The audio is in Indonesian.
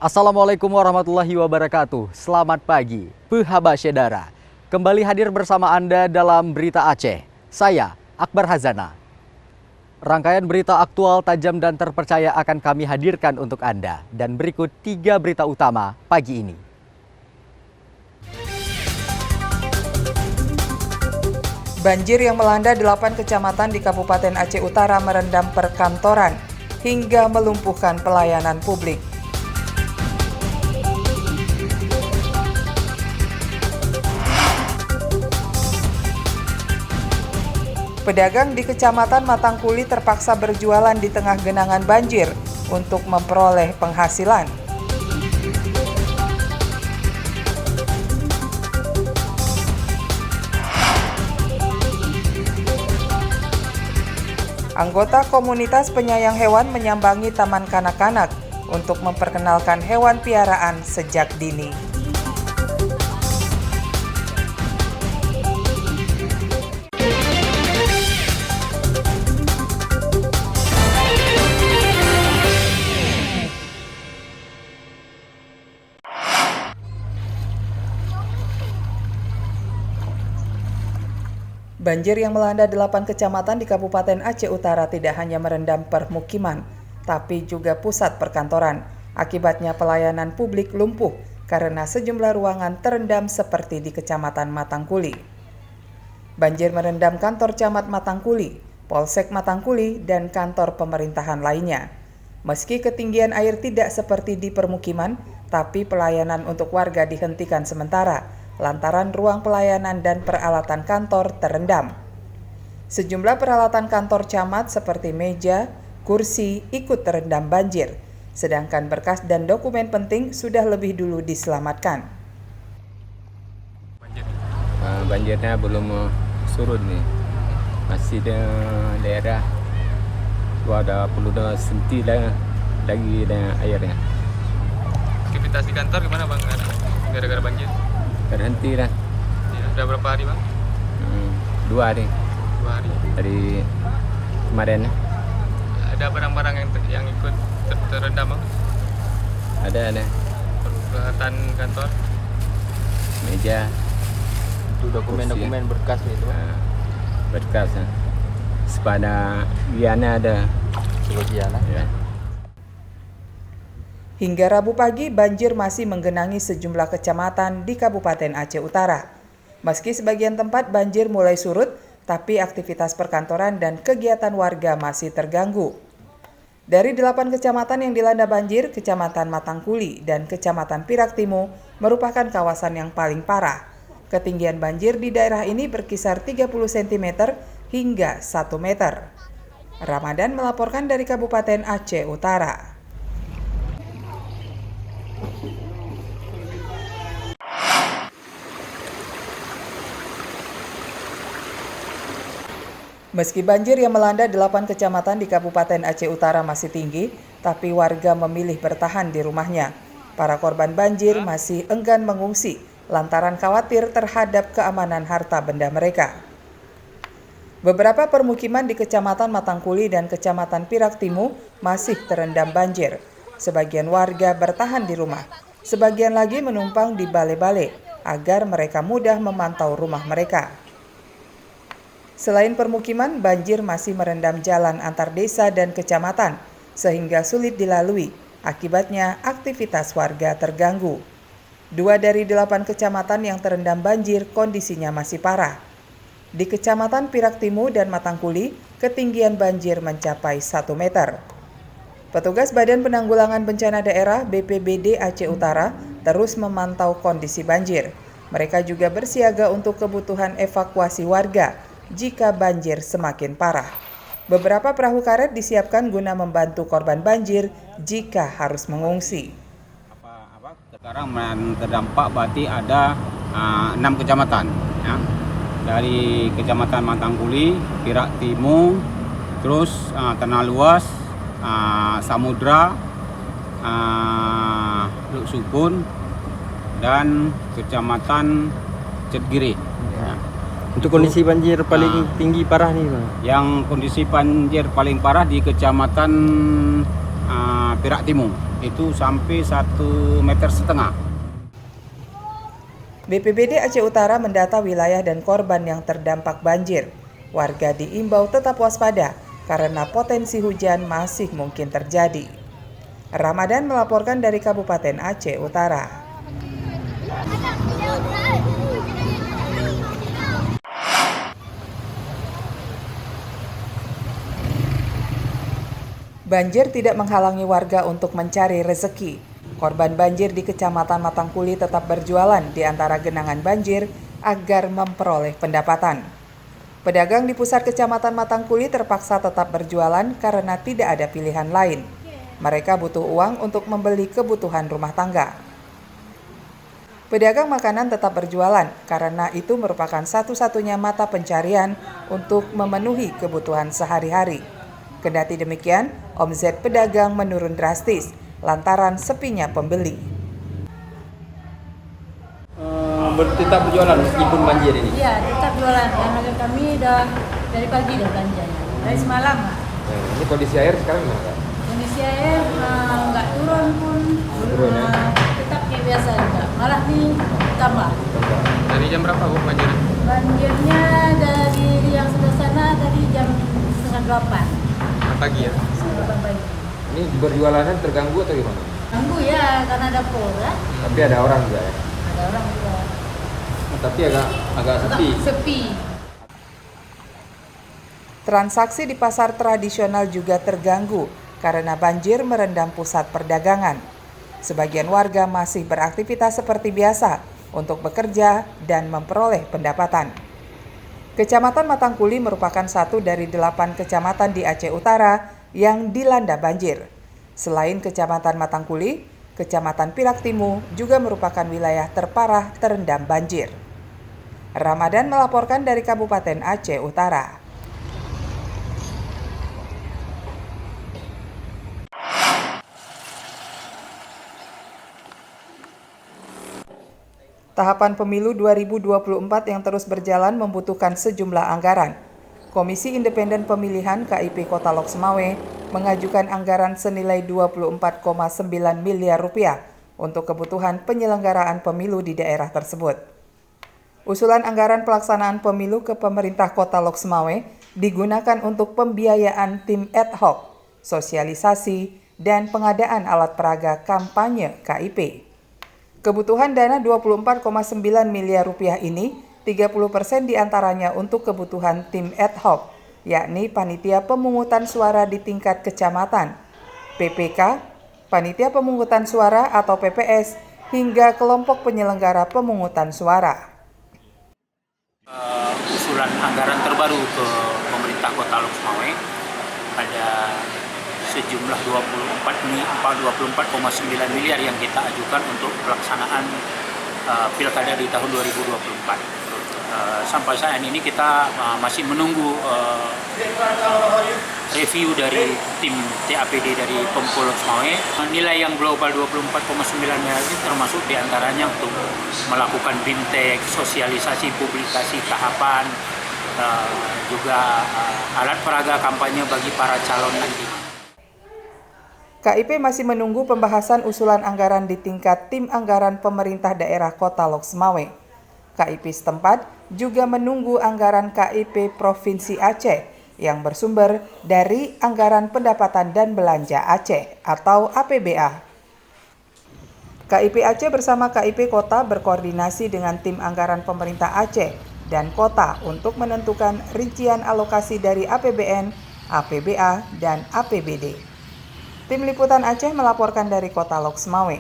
Assalamualaikum warahmatullahi wabarakatuh. Selamat pagi, Pehaba Syedara. Kembali hadir bersama Anda dalam Berita Aceh. Saya, Akbar Hazana. Rangkaian berita aktual, tajam, dan terpercaya akan kami hadirkan untuk Anda. Dan berikut 3 berita utama pagi ini. Banjir yang melanda 8 kecamatan di Kabupaten Aceh Utara merendam perkantoran hingga melumpuhkan pelayanan publik. Pedagang di Kecamatan Matangkuli terpaksa berjualan di tengah genangan banjir untuk memperoleh penghasilan. Anggota komunitas penyayang hewan menyambangi taman kanak-kanak untuk memperkenalkan hewan piaraan sejak dini. Banjir yang melanda 8 kecamatan di Kabupaten Aceh Utara tidak hanya merendam permukiman, tapi juga pusat perkantoran. Akibatnya pelayanan publik lumpuh karena sejumlah ruangan terendam seperti di Kecamatan Matangkuli. Banjir merendam kantor Camat Matangkuli, Polsek Matangkuli, dan kantor pemerintahan lainnya. Meski ketinggian air tidak seperti di permukiman, tapi pelayanan untuk warga dihentikan sementara lantaran ruang pelayanan dan peralatan kantor terendam. Sejumlah peralatan kantor camat seperti meja, kursi ikut terendam banjir, sedangkan berkas dan dokumen penting sudah lebih dulu diselamatkan. Banjirnya belum surut nih, masih di daerah ada perlu senti lagi dengan airnya. Aktivitas di kantor gimana bang? Gara-gara banjir? Terhenti lah. Ya, udah berapa hari bang? 2 hari. 2 hari. Dari kemarin. Ada barang-barang yang ikut terendam bang? Ada. Peralatan kantor? Meja. Itu dokumen-dokumen berkas itu. Berkas. Sepada Giana ada. Giana. Ya. Hingga Rabu pagi, banjir masih menggenangi sejumlah kecamatan di Kabupaten Aceh Utara. Meski sebagian tempat banjir mulai surut, tapi aktivitas perkantoran dan kegiatan warga masih terganggu. Dari 8 kecamatan yang dilanda banjir, Kecamatan Matangkuli dan Kecamatan Piraktimu merupakan kawasan yang paling parah. Ketinggian banjir di daerah ini berkisar 30 cm hingga 1 meter. Ramadan melaporkan dari Kabupaten Aceh Utara. Meski banjir yang melanda 8 kecamatan di Kabupaten Aceh Utara masih tinggi, tapi warga memilih bertahan di rumahnya. Para korban banjir masih enggan mengungsi lantaran khawatir terhadap keamanan harta benda mereka. Beberapa permukiman di Kecamatan Matangkuli dan Kecamatan Piraktimu masih terendam banjir. Sebagian warga bertahan di rumah, sebagian lagi menumpang di bale-bale agar mereka mudah memantau rumah mereka. Selain permukiman, banjir masih merendam jalan antar desa dan kecamatan, sehingga sulit dilalui. Akibatnya, aktivitas warga terganggu. 2 dari 8 kecamatan yang terendam banjir kondisinya masih parah. Di Kecamatan Piraktimu dan Matangkuli, ketinggian banjir mencapai 1 meter. Petugas Badan Penanggulangan Bencana Daerah BPBD Aceh Utara terus memantau kondisi banjir. Mereka juga bersiaga untuk kebutuhan evakuasi warga jika banjir semakin parah. Beberapa perahu karet disiapkan guna membantu korban banjir jika harus mengungsi. Sekarang terdampak berarti ada 6 kecamatan. Ya. Dari Kecamatan Matangkuli, Piraktimu, terus Tanah Luas, Samudra, Luk Sukun, dan Kecamatan Cetgiri. Ya. Untuk kondisi banjir paling tinggi parah nih bang? Yang kondisi banjir paling parah di Kecamatan Piraktimu. itu sampai 1,5 meter. BPBD Aceh Utara mendata wilayah dan korban yang terdampak banjir. Warga diimbau tetap waspada karena potensi hujan masih mungkin terjadi. Ramadan melaporkan dari Kabupaten Aceh Utara. Banjir tidak menghalangi warga untuk mencari rezeki. Korban banjir di Kecamatan Matangkuli tetap berjualan di antara genangan banjir agar memperoleh pendapatan. Pedagang di pusat Kecamatan Matangkuli terpaksa tetap berjualan karena tidak ada pilihan lain. Mereka butuh uang untuk membeli kebutuhan rumah tangga. Pedagang makanan tetap berjualan karena itu merupakan satu-satunya mata pencarian untuk memenuhi kebutuhan sehari-hari. Kendati demikian, omset pedagang menurun drastis lantaran sepinya pembeli. Tetap berjualan meskipun banjir ini? Iya, tetap jualan. Karena kami udah dari pagi udah belanjanya. Dari semalam. Ini kondisi air sekarang gimana, Kak? Kondisi air nggak turun pun. Tetap kayak biasa juga. Malah nih tambah. Dari jam berapa Bu banjirnya? Banjirnya dari yang sebelah sana dari jam 7:30. Pagi ya? 7:30 pagi. Ini berjualannya terganggu atau gimana? Ganggu ya, karena ada pora. Tapi ada orang juga ya? Ada orang juga. Tapi agak sepi. Sepi. Transaksi di pasar tradisional juga terganggu karena banjir merendam pusat perdagangan. Sebagian warga masih beraktivitas seperti biasa untuk bekerja dan memperoleh pendapatan. Kecamatan Matangkuli merupakan satu dari 8 kecamatan di Aceh Utara yang dilanda banjir. Selain Kecamatan Matangkuli, Kecamatan Pilaktimu juga merupakan wilayah terparah terendam banjir. Ramadan melaporkan dari Kabupaten Aceh Utara. Tahapan pemilu 2024 yang terus berjalan membutuhkan sejumlah anggaran. Komisi Independen Pemilihan KIP Kota Lok Semawe mengajukan anggaran senilai 24,9 miliar rupiah untuk kebutuhan penyelenggaraan pemilu di daerah tersebut. Usulan anggaran pelaksanaan pemilu ke pemerintah Kota Lok Semawe digunakan untuk pembiayaan tim ad hoc, sosialisasi, dan pengadaan alat peraga kampanye KIP. Kebutuhan dana 24,9 miliar rupiah ini, 30% diantaranya untuk kebutuhan tim ad hoc, yakni Panitia Pemungutan Suara di tingkat kecamatan, PPK, Panitia Pemungutan Suara atau PPS, hingga kelompok penyelenggara pemungutan suara. Usulan anggaran terbaru ke pemerintah Kota Lok Semawe pada sejumlah 24,9 miliar yang kita ajukan untuk pelaksanaan pilkada di tahun 2024. Sampai saat ini kita masih menunggu review dari tim TAPD dari Pemko Lok Semawe. Nilai yang global 24,9 miliar ini termasuk diantaranya untuk melakukan BIMTEK, sosialisasi publikasi tahapan, juga alat peraga kampanye bagi para calon nanti. KIP masih menunggu pembahasan usulan anggaran di tingkat tim anggaran pemerintah daerah Kota Lok Semawe. KIP setempat juga menunggu anggaran KIP Provinsi Aceh yang bersumber dari Anggaran Pendapatan dan Belanja Aceh atau APBA. KIP Aceh bersama KIP Kota berkoordinasi dengan tim anggaran pemerintah Aceh dan Kota untuk menentukan rincian alokasi dari APBN, APBA, dan APBD. Tim Liputan Aceh melaporkan dari Kota Lok Semawe.